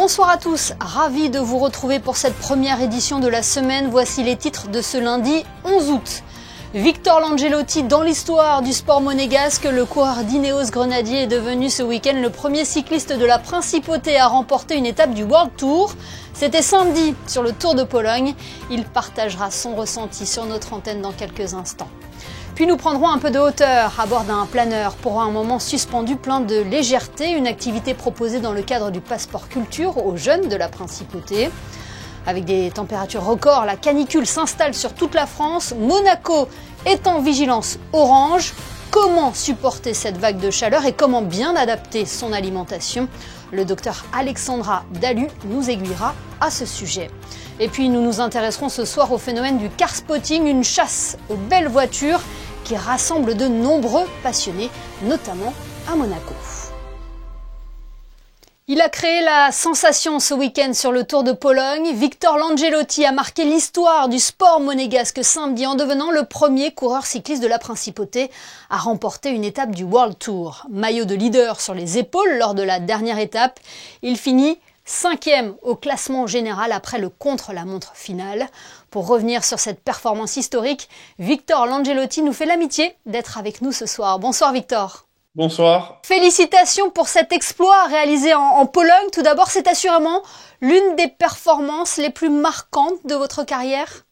Bonsoir à tous, ravi de vous retrouver pour cette première édition de la semaine. Voici les titres de ce lundi 11 août. Victor Langelotti dans l'histoire du sport monégasque. Le coureur d'Ineos Grenadier est devenu ce week-end le premier cycliste de la Principauté à remporter une étape du World Tour. C'était samedi sur le Tour de Pologne. Il partagera son ressenti sur notre antenne dans quelques instants. Puis nous prendrons un peu de hauteur à bord d'un planeur pour un moment suspendu plein de légèreté, une activité proposée dans le cadre du passeport culture aux jeunes de la Principauté. Avec des températures records, la canicule s'installe sur toute la France. Monaco est en vigilance orange. Comment supporter cette vague de chaleur et comment bien adapter son alimentation ? Le docteur Alexandra Dalu nous aiguillera à ce sujet. Et puis nous nous intéresserons ce soir au phénomène du car spotting, une chasse aux belles voitures qui rassemble de nombreux passionnés, notamment à Monaco. Il a créé la sensation ce week-end sur le Tour de Pologne. Victor Langelotti a marqué l'histoire du sport monégasque samedi en devenant le premier coureur cycliste de la Principauté à remporter une étape du World Tour. Maillot de leader sur les épaules lors de la dernière étape, il finit 5e au classement général après le contre-la-montre finale. Pour revenir sur cette performance historique, Victor Langelotti nous fait l'amitié d'être avec nous ce soir. Bonsoir Victor. Bonsoir. Félicitations pour cet exploit réalisé en Pologne. Tout d'abord, c'est assurément l'une des performances les plus marquantes de votre carrière.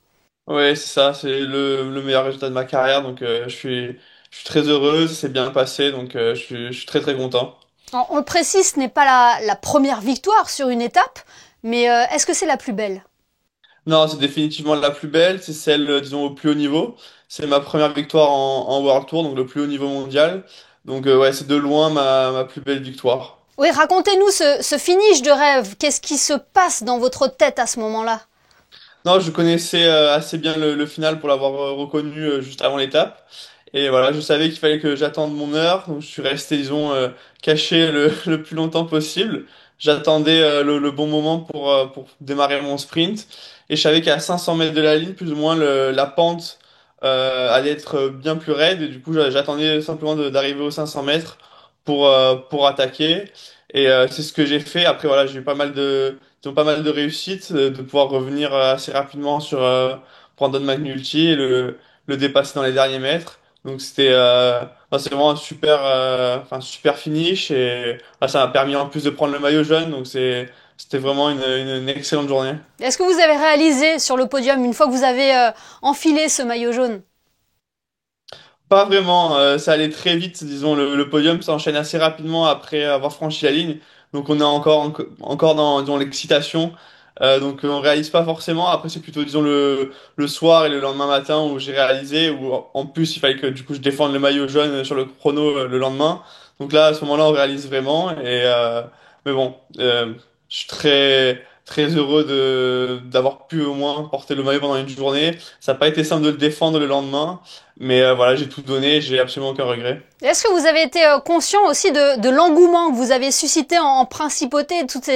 Oui, c'est ça, c'est le meilleur résultat de ma carrière, donc je suis très heureuse, c'est bien passé, donc je suis très très content. Alors, on le précise, ce n'est pas la première victoire sur une étape, mais est-ce que c'est la plus belle ? Non, c'est définitivement la plus belle, c'est celle, disons, au plus haut niveau. C'est ma première victoire en World Tour, donc le plus haut niveau mondial. Donc ouais, c'est de loin ma plus belle victoire. Oui, racontez-nous ce finish de rêve. Qu'est-ce qui se passe dans votre tête à ce moment-là ? Non, je connaissais assez bien le final pour l'avoir reconnu juste avant l'étape. Et voilà, je savais qu'il fallait que j'attende mon heure, donc je suis resté, disons, caché le plus longtemps possible. J'attendais le bon moment pour démarrer mon sprint. Et je savais qu'à 500 mètres de la ligne, plus ou moins, la pente allait être bien plus raide. Et du coup, j'attendais simplement d'arriver aux 500 mètres pour attaquer. Et c'est ce que j'ai fait. Après, voilà, j'ai eu pas mal de réussites, de pouvoir revenir assez rapidement sur Brandon McNulty et le dépasser dans les derniers mètres. Donc c'est vraiment un super finish et ça m'a permis en plus de prendre le maillot jaune. Donc c'était vraiment une excellente journée. Est-ce que vous avez réalisé sur le podium, une fois que vous avez enfilé ce maillot jaune ? Pas vraiment, ça allait très vite, disons, le podium s'enchaîne assez rapidement après avoir franchi la ligne, donc on est encore dans, disons, l'excitation, donc on réalise pas forcément, après c'est plutôt, disons, le soir et le lendemain matin où j'ai réalisé, où en plus il fallait que du coup je défende le maillot jaune sur le chrono le lendemain, donc là à ce moment-là on réalise vraiment, mais bon, je suis très très heureux d'avoir pu au moins porter le maillot pendant une journée, ça n'a pas été simple de le défendre le lendemain. Mais voilà, j'ai tout donné, j'ai absolument aucun regret. Est-ce que vous avez été conscient aussi de l'engouement que vous avez suscité en Principauté et de toutes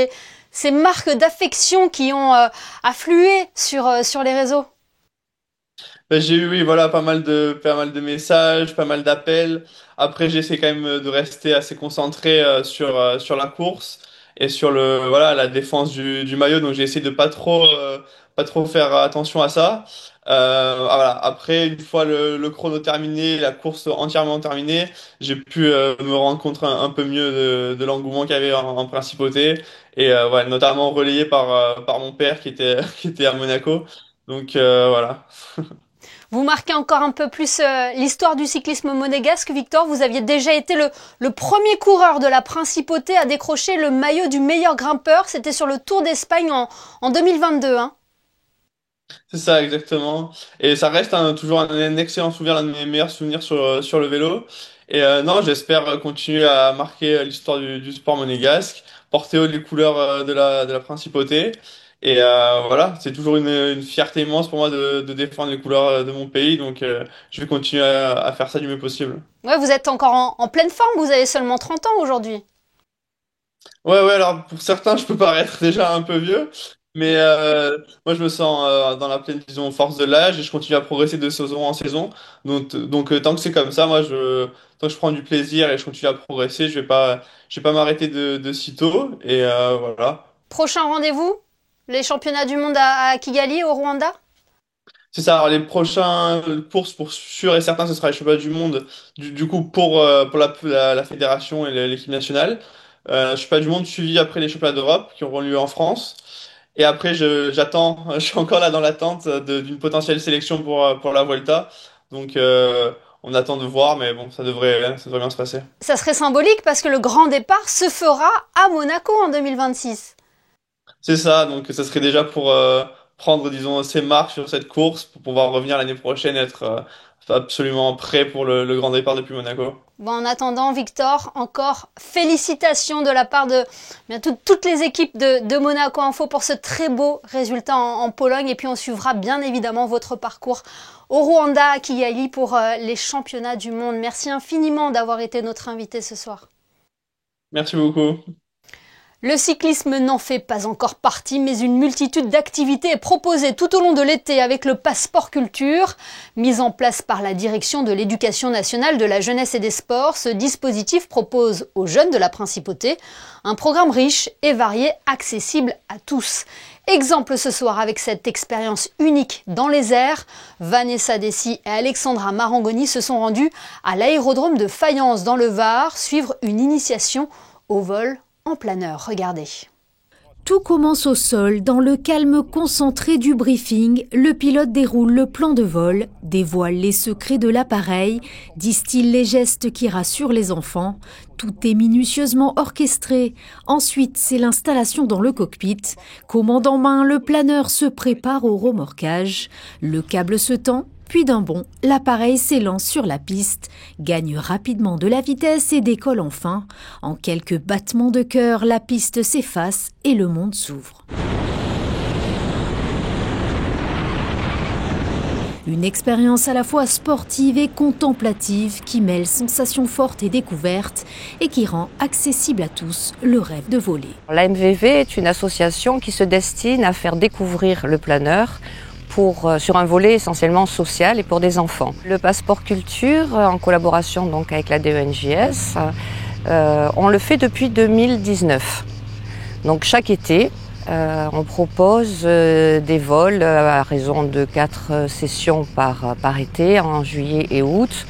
ces marques d'affection qui ont afflué sur les réseaux ? Ben, j'ai eu, oui, voilà, pas mal de messages, pas mal d'appels. Après, j'essaie quand même de rester assez concentré sur la course et sur voilà, la défense du maillot. Donc, j'ai essayé de pas trop faire attention à ça. Voilà. Après, une fois le chrono terminé, la course entièrement terminée, j'ai pu me rendre compte un peu mieux de l'engouement qu'il y avait en Principauté et ouais, notamment relayé par mon père qui était qui était à Monaco. Donc voilà. Vous marquez encore un peu plus l'histoire du cyclisme monégasque, Victor. Vous aviez déjà été le premier coureur de la Principauté à décrocher le maillot du meilleur grimpeur. C'était sur le Tour d'Espagne en 2022, hein. C'est ça, exactement. Et ça reste toujours un excellent souvenir, l'un de mes meilleurs souvenirs sur le vélo. Et non, j'espère continuer à marquer l'histoire du sport monégasque, porter haut les couleurs de la principauté. Et voilà, c'est toujours une fierté immense pour moi de défendre les couleurs de mon pays. Donc je vais continuer à faire ça du mieux possible. Ouais, vous êtes encore en pleine forme. Vous avez seulement 30 ans aujourd'hui. Ouais, ouais, alors pour certains, je peux paraître déjà un peu vieux, mais moi je me sens dans la pleine, disons, force de l'âge et je continue à progresser de saison en saison. Donc tant que c'est comme ça, tant que je prends du plaisir et je continue à progresser, je vais pas m'arrêter de sitôt et voilà. prochain rendez-vous, les championnats du monde à Kigali, au Rwanda? C'est ça, alors les prochains courses pour sûr et certain, ce sera les championnats du monde, du coup pour la fédération et l'équipe nationale. Championnats du monde suivi après les championnats d'Europe qui auront lieu en France. Et après, j'attends, je suis encore là dans l'attente d'une potentielle sélection pour la Vuelta. Donc on attend de voir, mais bon, ça devrait bien se passer. Ça serait symbolique parce que le grand départ se fera à Monaco en 2026. C'est ça, donc ça serait déjà pour prendre, disons, ses marques sur cette course pour pouvoir revenir l'année prochaine et être absolument prêt pour le grand départ depuis Monaco. Bon, en attendant, Victor, encore félicitations de la part de bien, toutes les équipes de Monaco Info pour ce très beau résultat en Pologne. Et puis on suivra bien évidemment votre parcours au Rwanda, à Kigali, pour les championnats du monde. Merci infiniment d'avoir été notre invité ce soir. Merci beaucoup. Le cyclisme n'en fait pas encore partie, mais une multitude d'activités est proposée tout au long de l'été avec le passeport culture. Mis en place par la direction de l'éducation nationale, de la jeunesse et des sports, ce dispositif propose aux jeunes de la principauté un programme riche et varié, accessible à tous. Exemple ce soir avec cette expérience unique dans les airs, Vanessa Dessy et Alexandra Marangoni se sont rendus à l'aérodrome de Fayence dans le Var, suivre une initiation au vol en planeur. Regardez. Tout commence au sol, dans le calme concentré du briefing. Le pilote déroule le plan de vol, dévoile les secrets de l'appareil, distille les gestes qui rassurent les enfants. Tout est minutieusement orchestré. Ensuite, c'est l'installation dans le cockpit. Commande en main, le planeur se prépare au remorquage. Le câble se tend. Puis d'un bond, l'appareil s'élance sur la piste, gagne rapidement de la vitesse et décolle enfin. En quelques battements de cœur, la piste s'efface et le monde s'ouvre. Une expérience à la fois sportive et contemplative qui mêle sensations fortes et découvertes et qui rend accessible à tous le rêve de voler. L'AMVV est une association qui se destine à faire découvrir le planeur sur un volet essentiellement social et pour des enfants. Le passeport culture, en collaboration donc avec la DENJS, on le fait depuis 2019. Donc chaque été, on propose des vols à raison de 4 sessions par été, en juillet et août.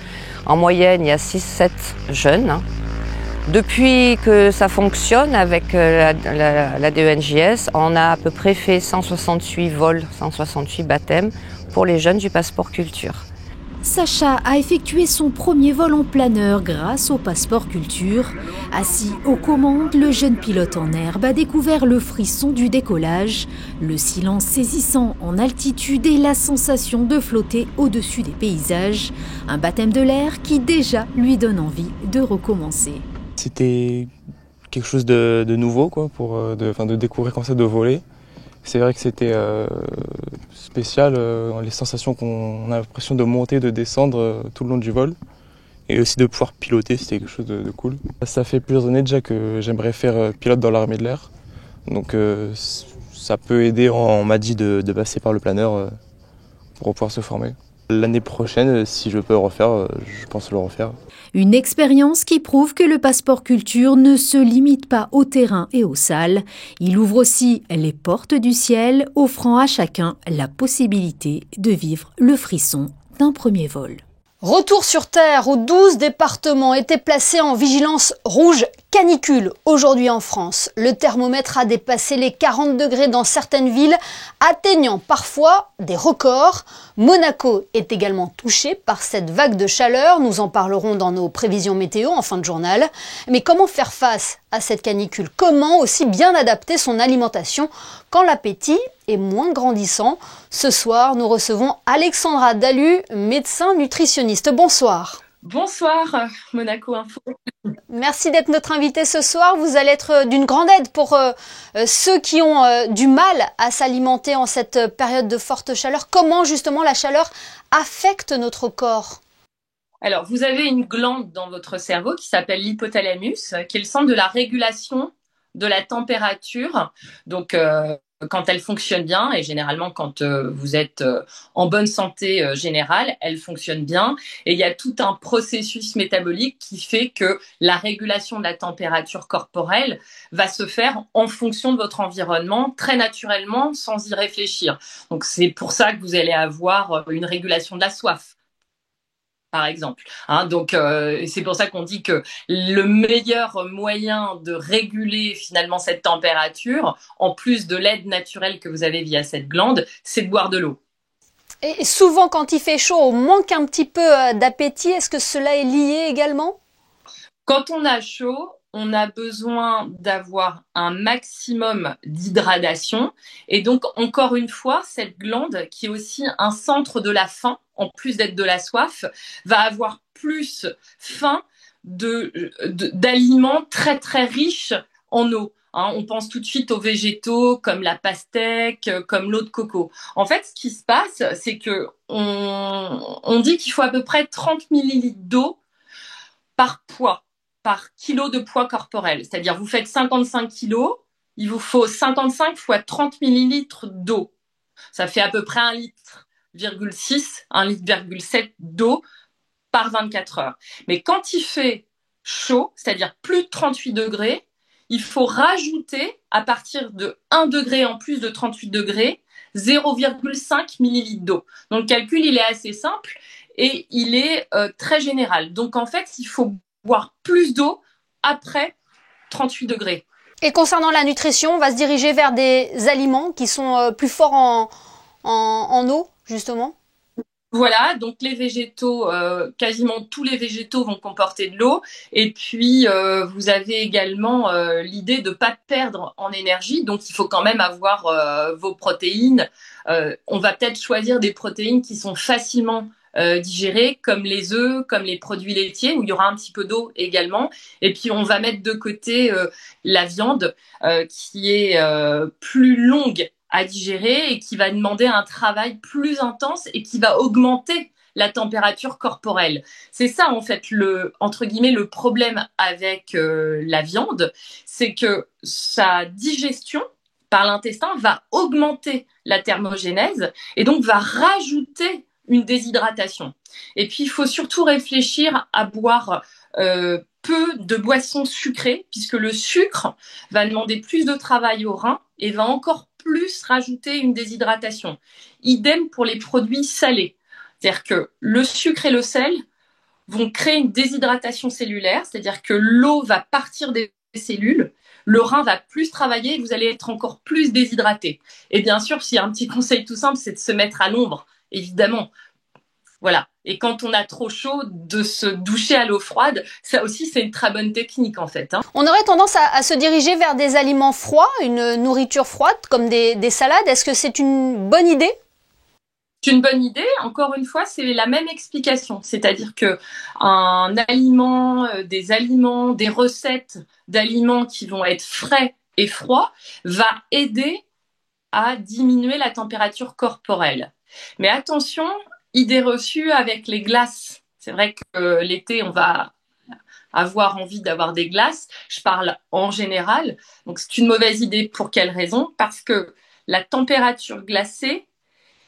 En moyenne, il y a 6-7 jeunes. Depuis que ça fonctionne avec la DENJS, on a à peu près fait 168 vols, 168 baptêmes pour les jeunes du passeport culture. Sacha a effectué son premier vol en planeur grâce au passeport culture. Assis aux commandes, le jeune pilote en herbe a découvert le frisson du décollage, le silence saisissant en altitude et la sensation de flotter au-dessus des paysages. Un baptême de l'air qui déjà lui donne envie de recommencer. C'était quelque chose de nouveau, quoi, de découvrir comme ça, de voler. C'est vrai que c'était spécial, les sensations qu'on a l'impression de monter, de descendre tout le long du vol. Et aussi de pouvoir piloter, c'était quelque chose de cool. Ça fait plusieurs années déjà que j'aimerais faire pilote dans l'armée de l'air. Donc ça peut aider, on m'a dit, de passer par le planeur pour pouvoir se former. L'année prochaine, si je peux le refaire, je pense le refaire. Une expérience qui prouve que le passeport culture ne se limite pas au terrain et aux salles. Il ouvre aussi les portes du ciel, offrant à chacun la possibilité de vivre le frisson d'un premier vol. Retour sur Terre où 12 départements étaient placés en vigilance rouge canicule aujourd'hui en France. Le thermomètre a dépassé les 40 degrés dans certaines villes, atteignant parfois des records. Monaco est également touché par cette vague de chaleur. Nous en parlerons dans nos prévisions météo en fin de journal. Mais comment faire face à cette canicule? Comment aussi bien adapter son alimentation quand l'appétit est moins grandissant? Ce soir, nous recevons Alexandra Dalu, médecin nutritionniste. Bonsoir. Bonsoir, Monaco Info. Merci d'être notre invité ce soir. Vous allez être d'une grande aide pour ceux qui ont du mal à s'alimenter en cette période de forte chaleur. Comment justement la chaleur affecte notre corps? Alors, vous avez une glande dans votre cerveau qui s'appelle l'hypothalamus, qui est le centre de la régulation de la température. Donc, quand elle fonctionne bien, et généralement quand vous êtes en bonne santé générale, elle fonctionne bien. Et il y a tout un processus métabolique qui fait que la régulation de la température corporelle va se faire en fonction de votre environnement, très naturellement, sans y réfléchir. Donc c'est pour ça que vous allez avoir une régulation de la soif, par exemple. Donc, c'est pour ça qu'on dit que le meilleur moyen de réguler finalement cette température, en plus de l'aide naturelle que vous avez via cette glande, c'est de boire de l'eau. Et souvent, quand il fait chaud, on manque un petit peu d'appétit. Est-ce que cela est lié également? Quand on a chaud, on a besoin d'avoir un maximum d'hydratation. Et donc, encore une fois, cette glande, qui est aussi un centre de la faim, en plus d'être de la soif, va avoir plus faim d'aliments très, très riches en eau. On pense tout de suite aux végétaux comme la pastèque, comme l'eau de coco. En fait, ce qui se passe, c'est que on dit qu'il faut à peu près 30 millilitres d'eau par kilo de poids corporel. C'est-à-dire, vous faites 55 kilos, il vous faut 55 fois 30 millilitres d'eau. Ça fait à peu près 1,6 litre d'eau par 24 heures. Mais quand il fait chaud, c'est-à-dire plus de 38 degrés, il faut rajouter, à partir de 1 degré en plus de 38 degrés, 0,5 millilitres d'eau. Donc, le calcul, il est assez simple et il est très général. Donc, en fait, il faut boire plus d'eau après 38 degrés. Et concernant la nutrition, on va se diriger vers des aliments qui sont plus forts en eau, justement. Voilà, donc les végétaux, quasiment tous les végétaux vont comporter de l'eau. Et puis, vous avez également l'idée de ne pas perdre en énergie. Donc, il faut quand même avoir vos protéines. On va peut-être choisir des protéines qui sont facilement digérées, comme les œufs, comme les produits laitiers, où il y aura un petit peu d'eau également. Et puis, on va mettre de côté la viande, qui est plus longue à digérer et qui va demander un travail plus intense et qui va augmenter la température corporelle. C'est ça, en fait, entre guillemets, le problème avec la viande, c'est que sa digestion par l'intestin va augmenter la thermogénèse et donc va rajouter une déshydratation. Et puis, il faut surtout réfléchir à boire peu de boissons sucrées, puisque le sucre va demander plus de travail aux reins et va encore plus rajouter une déshydratation. Idem pour les produits salés. C'est-à-dire que le sucre et le sel vont créer une déshydratation cellulaire, c'est-à-dire que l'eau va partir des cellules, le rein va plus travailler et vous allez être encore plus déshydraté. Et bien sûr, s'il y a un petit conseil tout simple, c'est de se mettre à l'ombre, évidemment. Voilà. Et quand on a trop chaud, de se doucher à l'eau froide, ça aussi, c'est une très bonne technique, en fait. On aurait tendance à se diriger vers des aliments froids, une nourriture froide, comme des salades. Est-ce que c'est une bonne idée? C'est une bonne idée. Encore une fois, c'est la même explication. C'est-à-dire que un aliment, des aliments, des recettes d'aliments qui vont être frais et froids va aider à diminuer la température corporelle. Mais attention, idée reçue avec les glaces. C'est vrai que l'été, on va avoir envie d'avoir des glaces. Je parle en général. Donc, c'est une mauvaise idée. Pour quelle raison? Parce que la température glacée,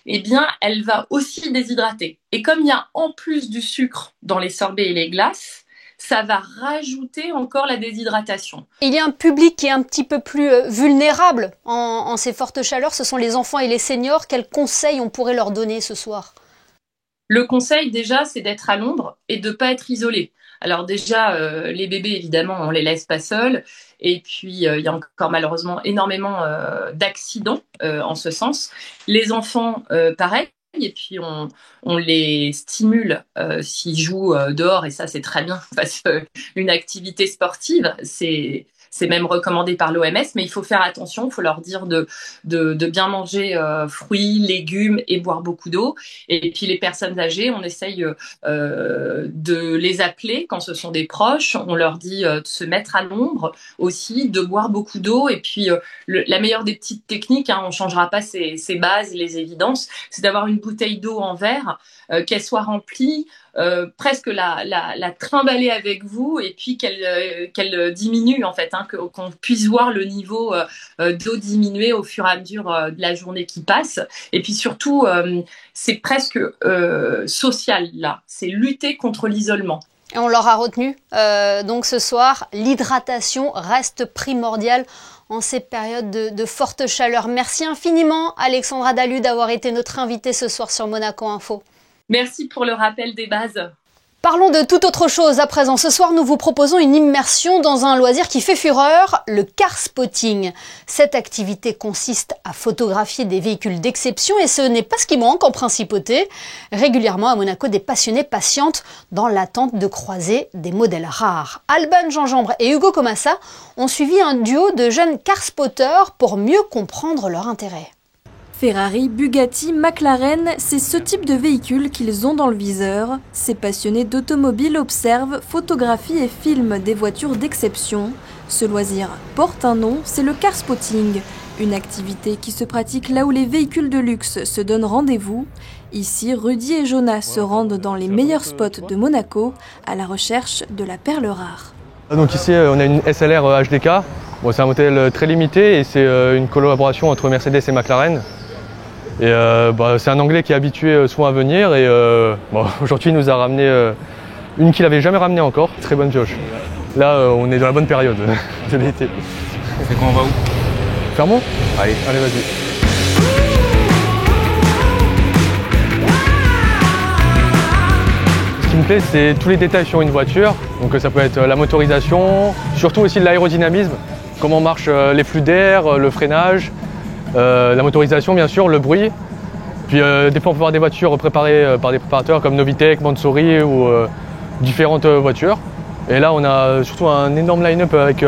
eh bien, elle va aussi déshydrater. Et comme il y a en plus du sucre dans les sorbets et les glaces, ça va rajouter encore la déshydratation. Il y a un public qui est un petit peu plus vulnérable en ces fortes chaleurs. Ce sont les enfants et les seniors. Quels conseils on pourrait leur donner ce soir? Le conseil, déjà, c'est d'être à l'ombre et de ne pas être isolé. Alors déjà, les bébés, évidemment, on les laisse pas seuls. Et puis, il y a encore malheureusement énormément d'accidents en ce sens. Les enfants, pareil. Et puis, on les stimule s'ils jouent dehors. Et ça, c'est très bien parce qu'une activité sportive, c'est même recommandé par l'OMS, mais il faut faire attention, il faut leur dire de bien manger fruits, légumes et boire beaucoup d'eau. Et puis les personnes âgées, on essaye de les appeler quand ce sont des proches, on leur dit de se mettre à l'ombre aussi, de boire beaucoup d'eau. Et puis la meilleure des petites techniques, on ne changera pas ces bases, les évidences, c'est d'avoir une bouteille d'eau en verre, qu'elle soit remplie presque la trimballer avec vous et puis qu'elle diminue en fait, hein, qu'on puisse voir le niveau d'eau diminuer au fur et à mesure de la journée qui passe. Et puis surtout, c'est presque social là, c'est lutter contre l'isolement. Et on l'aura retenu. Donc ce soir, l'hydratation reste primordiale en ces périodes de forte chaleur. Merci infiniment Alexandra Dalu d'avoir été notre invitée ce soir sur Monaco Info. Merci pour le rappel des bases. Parlons de toute autre chose à présent. Ce soir, nous vous proposons une immersion dans un loisir qui fait fureur, le car spotting. Cette activité consiste à photographier des véhicules d'exception et ce n'est pas ce qui manque en principauté. Régulièrement à Monaco, des passionnés patientent dans l'attente de croiser des modèles rares. Alban Gingembre et Hugo Comassa ont suivi un duo de jeunes car spotters pour mieux comprendre leur intérêt. Ferrari, Bugatti, McLaren, c'est ce type de véhicule qu'ils ont dans le viseur. Ces passionnés d'automobile observent, photographient et filment des voitures d'exception. Ce loisir porte un nom, c'est le car spotting, une activité qui se pratique là où les véhicules de luxe se donnent rendez-vous. Ici, Rudy et Jonas se rendent dans les meilleurs spots de Monaco à la recherche de la perle rare. Donc ici, on a une SLR HDK. Bon, c'est un modèle très limité et c'est une collaboration entre Mercedes et McLaren. Et c'est un Anglais qui est habitué souvent à venir et aujourd'hui il nous a ramené une qu'il n'avait jamais ramenée encore, très bonne pioche. Là on est dans la bonne période de l'été. C'est quand on va où? Fermons? Allez, vas-y. Ce qui me plaît c'est tous les détails sur une voiture, donc ça peut être la motorisation, surtout aussi l'aérodynamisme, comment marchent les flux d'air, le freinage. La motorisation bien sûr, le bruit. Puis des fois on peut voir des voitures préparées par des préparateurs comme Novitec, Mansouri ou différentes voitures. Et là on a surtout un énorme line-up avec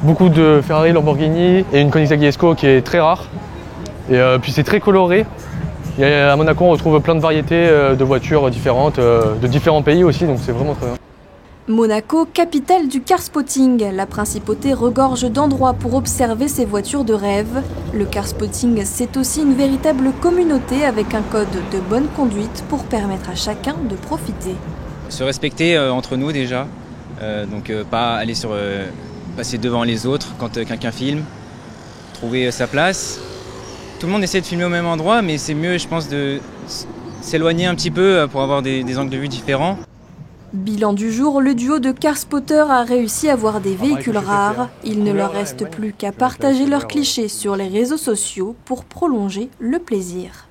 beaucoup de Ferrari, Lamborghini et une Koenigsegg Jesko qui est très rare. Et puis c'est très coloré. À Monaco on retrouve plein de variétés de voitures différentes, de différents pays aussi, donc c'est vraiment très bien. Monaco, capitale du car spotting. La principauté regorge d'endroits pour observer ces voitures de rêve. Le car spotting, c'est aussi une véritable communauté avec un code de bonne conduite pour permettre à chacun de profiter. Se respecter entre nous déjà, pas aller passer devant les autres quand quelqu'un filme, trouver sa place. Tout le monde essaie de filmer au même endroit, mais c'est mieux, je pense, de s'éloigner un petit peu pour avoir des angles de vue différents. Bilan du jour, le duo de car spotters a réussi à voir des véhicules rares. Il ne leur reste plus qu'à partager leurs clichés sur les réseaux sociaux pour prolonger le plaisir.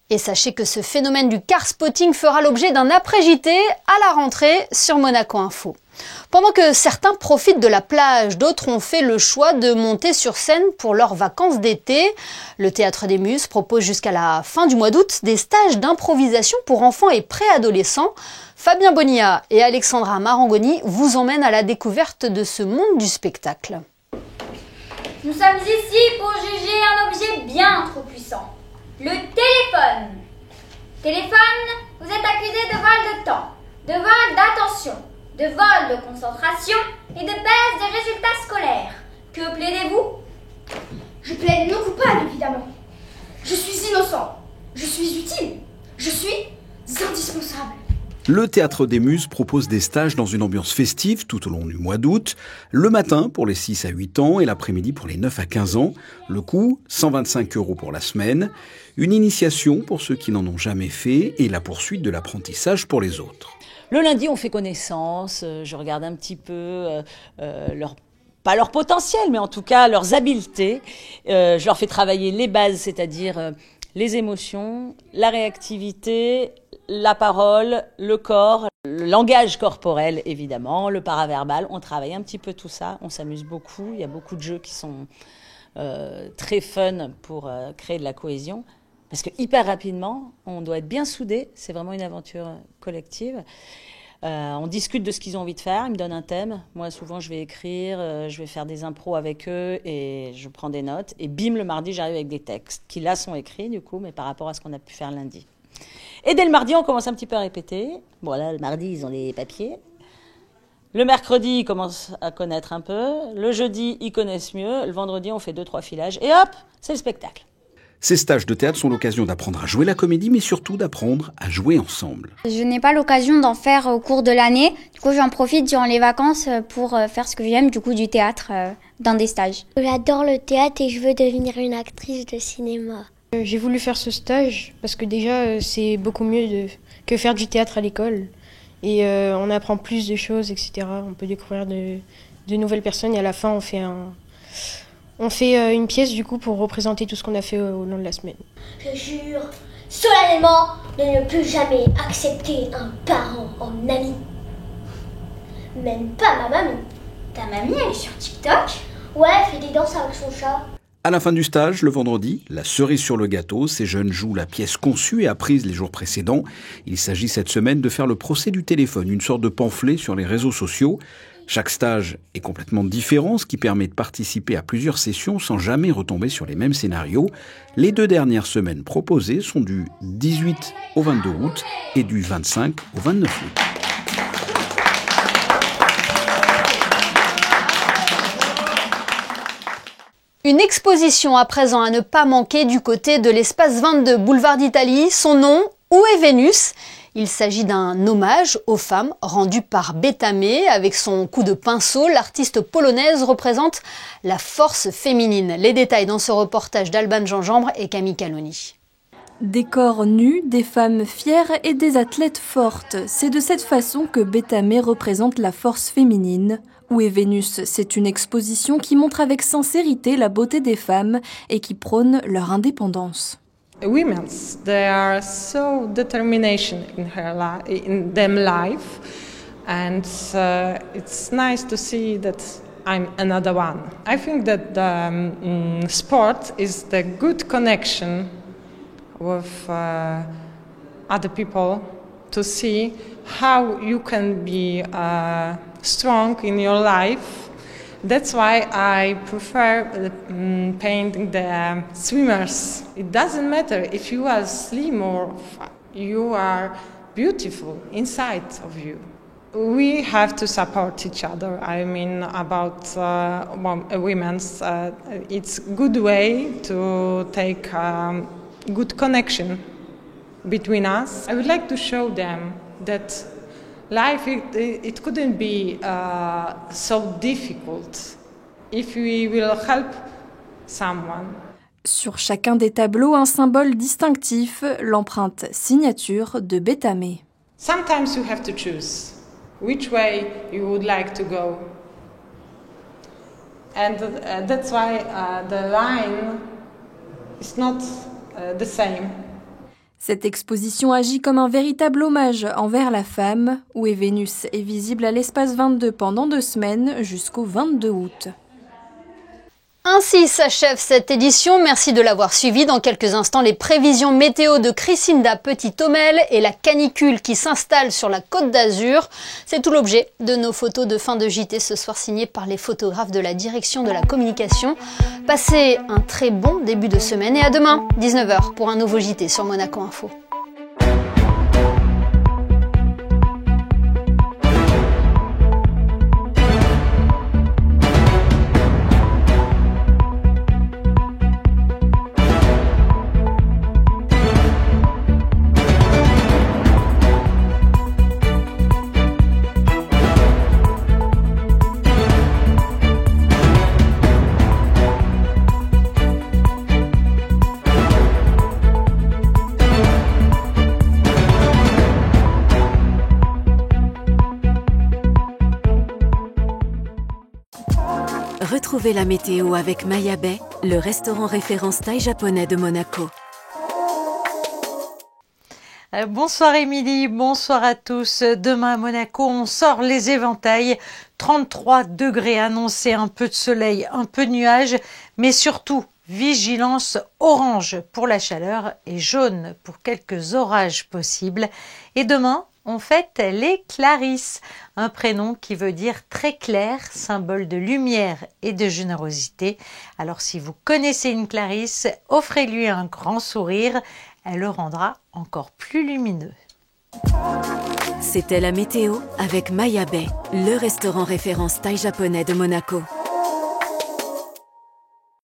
Et sachez que ce phénomène du car spotting fera l'objet d'un après-JT à la rentrée sur Monaco Info. Pendant que certains profitent de la plage, d'autres ont fait le choix de monter sur scène pour leurs vacances d'été. Le Théâtre des Muses propose jusqu'à la fin du mois d'août des stages d'improvisation pour enfants et préadolescents. Fabien Bonilla et Alexandra Marangoni vous emmènent à la découverte de ce monde du spectacle. Nous sommes ici pour juger un objet bien trop puissant, le téléphone. Téléphone, vous êtes accusé de vol de temps, de vol d'attention, de vol de concentration et de baisse des résultats scolaires. Que plaidez-vous? Je plaide non coupable, évidemment. Je suis innocent. Je suis utile. Je suis indispensable. Le Théâtre des Muses propose des stages dans une ambiance festive tout au long du mois d'août, le matin pour les 6 à 8 ans et l'après-midi pour les 9 à 15 ans. Le coût, 125 € pour la semaine. Une initiation pour ceux qui n'en ont jamais fait et la poursuite de l'apprentissage pour les autres. Le lundi, on fait connaissance, je regarde un petit peu pas leur potentiel, mais en tout cas leurs habiletés. Je leur fais travailler les bases, c'est-à-dire les émotions, la réactivité, la parole, le corps, le langage corporel évidemment, le paraverbal. On travaille un petit peu tout ça, on s'amuse beaucoup. Il y a beaucoup de jeux qui sont très fun pour créer de la cohésion. Parce que hyper rapidement, on doit être bien soudés. C'est vraiment une aventure collective. On discute de ce qu'ils ont envie de faire. Ils me donnent un thème. Moi, souvent, je vais écrire, je vais faire des impros avec eux et je prends des notes. Et bim, le mardi, j'arrive avec des textes qui là sont écrits, du coup, mais par rapport à ce qu'on a pu faire lundi. Et dès le mardi, on commence un petit peu à répéter. Bon, là, le mardi, ils ont les papiers. Le mercredi, ils commencent à connaître un peu. Le jeudi, ils connaissent mieux. Le vendredi, on fait 2-3 filages. Et hop, c'est le spectacle. Ces stages de théâtre sont l'occasion d'apprendre à jouer la comédie, mais surtout d'apprendre à jouer ensemble. Je n'ai pas l'occasion d'en faire au cours de l'année. Du coup, j'en profite durant les vacances pour faire ce que j'aime, du coup, du théâtre dans des stages. J'adore le théâtre et je veux devenir une actrice de cinéma. J'ai voulu faire ce stage parce que déjà, c'est beaucoup mieux que faire du théâtre à l'école. Et on apprend plus de choses, etc. On peut découvrir de nouvelles personnes et à la fin, on fait une pièce du coup pour représenter tout ce qu'on a fait au long de la semaine. Je jure solennellement de ne plus jamais accepter un parent en ami. Même pas ma mamie. Ta mamie, elle est sur TikTok? Ouais, elle fait des danses avec son chat. À la fin du stage, le vendredi, la cerise sur le gâteau, ces jeunes jouent la pièce conçue et apprise les jours précédents. Il s'agit cette semaine de faire le procès du téléphone, une sorte de pamphlet sur les réseaux sociaux. Chaque stage est complètement différent, ce qui permet de participer à plusieurs sessions sans jamais retomber sur les mêmes scénarios. Les 2 dernières semaines proposées sont du 18 au 22 août et du 25 au 29 août. Une exposition à présent à ne pas manquer du côté de l'espace 22, boulevard d'Italie. Son nom, Où est Vénus ? Il s'agit d'un hommage aux femmes rendu par Bétamé. Avec son coup de pinceau, l'artiste polonaise représente la force féminine. Les détails dans ce reportage d'Alban Gingembre et Camille Caloni. Des corps nus, des femmes fières et des athlètes fortes. C'est de cette façon que Bétamé représente la force féminine. Où est Vénus ? C'est une exposition qui montre avec sincérité la beauté des femmes et qui prône leur indépendance. Women, they are so determination in them life, and it's nice to see that I'm another one. I think that sport is the good connection with other people to see how you can be strong in your life. That's why I prefer painting the swimmers. It doesn't matter if you are slim or you are beautiful inside of you. We have to support each other. I mean, about women's, it's a good way to take good connection between us. I would like to show them that life, it couldn't be so difficult if we will help someone. Sur chacun des tableaux, un symbole distinctif, l'empreinte signature de Bétamé. Sometimes you have to choose which way you would like to go. And that's why the line is not the same. Cette exposition agit comme un véritable hommage envers la femme. Où est Vénus est visible à l'espace 22 pendant 2 semaines jusqu'au 22 août. Ainsi s'achève cette édition. Merci de l'avoir suivi. Dans quelques instants, les prévisions météo de Chrisinda Petit-Thomel et la canicule qui s'installe sur la Côte d'Azur. C'est tout l'objet de nos photos de fin de JT ce soir signées par les photographes de la direction de la communication. Passez un très bon début de semaine et à demain, 19h, pour un nouveau JT sur Monaco Info. Retrouvez la météo avec Maya Bay, le restaurant référence thaï japonais de Monaco. Bonsoir Émilie, bonsoir à tous. Demain à Monaco, on sort les éventails. 33 degrés annoncés, un peu de soleil, un peu de nuages, mais surtout vigilance orange pour la chaleur et jaune pour quelques orages possibles. Et demain, on fête les Clarisses, un prénom qui veut dire très clair, symbole de lumière et de générosité. Alors si vous connaissez une Clarisse, offrez-lui un grand sourire, elle le rendra encore plus lumineux. C'était la météo avec Maya Bay, le restaurant référence thaï japonais de Monaco.